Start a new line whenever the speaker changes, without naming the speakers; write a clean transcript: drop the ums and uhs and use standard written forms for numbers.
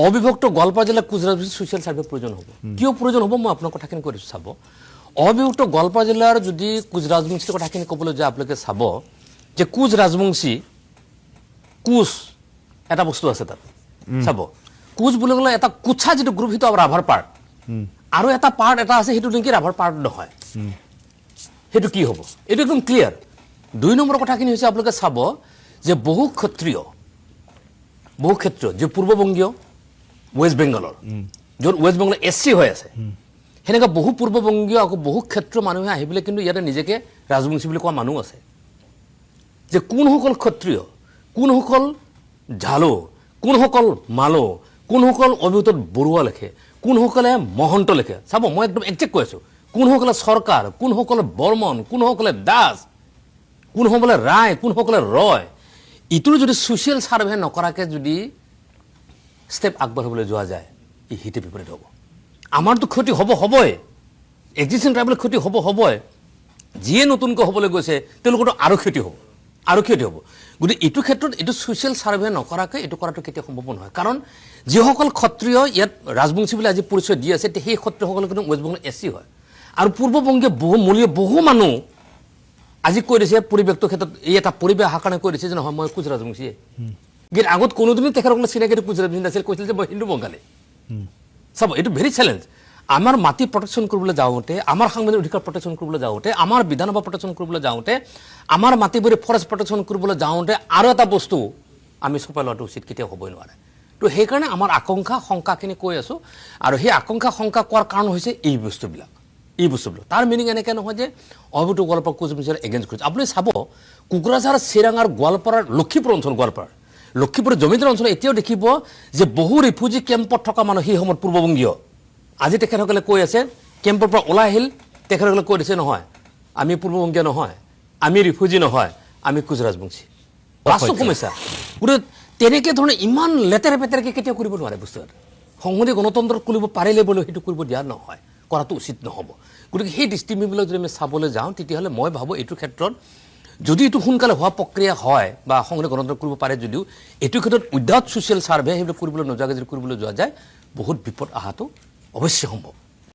অবিভক্ত গোৱালপাৰা জিলাত Koch Rajbongshi social survey প্ৰয়োজন হ'ব কিয় প্ৰয়োজন হ'ব মই আপোনাৰ কথাখিনি কৰিছোঁ চাব অবিভক্ত গোৱালপাৰা জিলাৰ যদি কোচ ৰাজবংশীৰ কথাখিনি ক'বলৈ যায় আপোনালোকে চাব যে কোচ ৰাজবংশী কোচ এটা বস্তু আছে তাত চাব কোচ বুলি ক'লে এটা কোচা যিটো গ্ৰুপ সেইটো ৰাভাৰ পাৰ্ট আৰু এটা পাৰ্ট এটা আছে সেইটো নেকি ৰাভাৰ পাৰ্ট নহয় সেইটো কি হ'ব এইটো একদম ক্লিয়াৰ 2 নম্বৰ কথাখিনি হৈছে আপোনালোকে চাব যে বহু ক্ষত্ৰিয় যে পূৰ্ববংগীয় ৱেষ্ট বেংগলৰ য'ত ৱেষ্ট বেংগলৰ এছচি হৈ আছে সেনেকুৱা বহু পূৰ্ববংগীয় আকৌ বহু ক্ষেত্ৰৰ মানুহে আহি পেলাই কিন্তু ইয়াতে নিজকে ৰাজবংশী বুলি কোৱা মানুহ আছে যে কোনসকল ক্ষত্ৰিয় কোনসকল ঝালো কোনসকল মালো কোনসকল অভিভূত বৰুৱা লেখে কোনসকলে মহন্ত লেখে চাব মই একদম একজেক্ট কৈ আছোঁ কোনসকলে চৰকাৰ কোনসকলে বৰ্মন কোনসকলে দাস কোনসকলে ৰায় কোনসকলে ৰয় ইটোৰ যদি ছ'চিয়েল ছাৰ্ভে নকৰাকৈ যদি ষ্টেপ আগবাঢ়িবলৈ যোৱা যায় ই হিতে বিপৰীত হ'ব আমাৰতো ক্ষতি হ'বই এক্সিষ্টিং ট্ৰাইবেল ক্ষতি হ'বই যিয়ে নতুনকৈ হ'বলৈ গৈছে তেওঁলোকৰতো আৰু ক্ষতি হ'ব গতিকে এইটো ক্ষেত্ৰত এইটো ছ'চিয়েল ছাৰ্ভে নকৰাকৈ এইটো কৰাটো কেতিয়া সম্ভৱ নহয় কাৰণ যিসকল ক্ষত্ৰিয় ইয়াত ৰাজবংশী বুলি আজি পৰিচয় দি আছে সেই ক্ষত্ৰিয়সকল কিন্তু ৱেষ্ট বেংগলৰ এছচি হয় আৰু পূৰ্ববংগীয় বহু মানুহ আজি কৈ দিছে পৰিৱেশটোৰ ক্ষেত্ৰত এই এটা পৰিৱেশ অহাৰ কাৰণে কৈ দিছে যে নহয় মই কোচ ৰাজবংশীয়ে কিন্তু আগত কোনোদিনেই তেখেতসকলে চিনাকিটো কোচ ৰাজবংশী নাছিল কৈছিল যে মই হিন্দু বংগালী চাব এইটো ভেৰি চেলেঞ্জ আমাৰ মাটি প্ৰটেকশ্যন কৰিবলৈ যাওঁতে আমাৰ সাংবিধানিক অধিকাৰ প্ৰটেকশ্যন কৰিবলৈ যাওঁতে আমাৰ বিধানসভা প্ৰটেকশ্যন কৰিবলৈ যাওঁতে আমাৰ মাটিবোৰে ফৰেষ্ট প্ৰটেকশ্যন কৰিবলৈ যাওঁতে আৰু এটা বস্তু আমি চপাই লোৱাটো উচিত কেতিয়াও হ'বই নোৱাৰে তো সেইকাৰণে আমাৰ আকাংক্ষা শংকাখিনি কৈ আছোঁ আৰু সেই আকাংক্ষা শংকা কোৱাৰ কাৰণ হৈছে এই বস্তুবিলাক তাৰ মিনিং এনেকৈ নহয় যে অভিভূত গোৱালপাৰা কোচ ৰাজবংশীৰ এগেইনষ্ট কৰিছে আপুনি চাব কোকৰাঝাৰ চিৰাঙাৰ গোৱালপাৰাৰ লক্ষীপুৰ জমিদাৰ অঞ্চল এতিয়াও দেখিব যে বহু ৰিফিউজি কেম্পত থকা মানুহ সেই সময়ত পূৰ্ববংগীয় আজি তেখেতসকলে কৈ আছে কেম্পৰ পৰা ওলাই আহিল তেখেতসকলে কৈ দিছে নহয় আমি পূৰ্ববংগীয় নহয় আমি ৰিফিউজি নহয় আমি কোচ ৰাজবংশী বাস্তৱ সমস্যা গতিকে তেনেকৈ ধৰণে ইমান লেতেৰা পেতেৰাকৈ কেতিয়াও কৰিব নোৱাৰে বস্তু এটা সংসদীয় গণতন্ত্ৰত কৰিব পাৰিলে বোলে সেইটো কৰিব দিয়া নহয় কৰাটো উচিত নহ'ব গতিকে সেই দৃষ্টিভংগীবিলাক যদি আমি চাবলৈ যাওঁ তেতিয়াহ'লে মই ভাবোঁ এইটো ক্ষেত্ৰত যদি এইটো সোনকালে হোৱা প্ৰক্ৰিয়া হয় বা সংসদীয় গণতন্ত্ৰ কৰিব পাৰে যদিও এইটো ক্ষেত্ৰত উইদাউট ছ'চিয়েল ছাৰ্ভে সেইবিলাক কৰিবলৈ নোযোৱাকৈ যদি কৰিবলৈ যোৱা যায় বহুত বিপদ অহাটো অৱশ্যে সম্ভৱ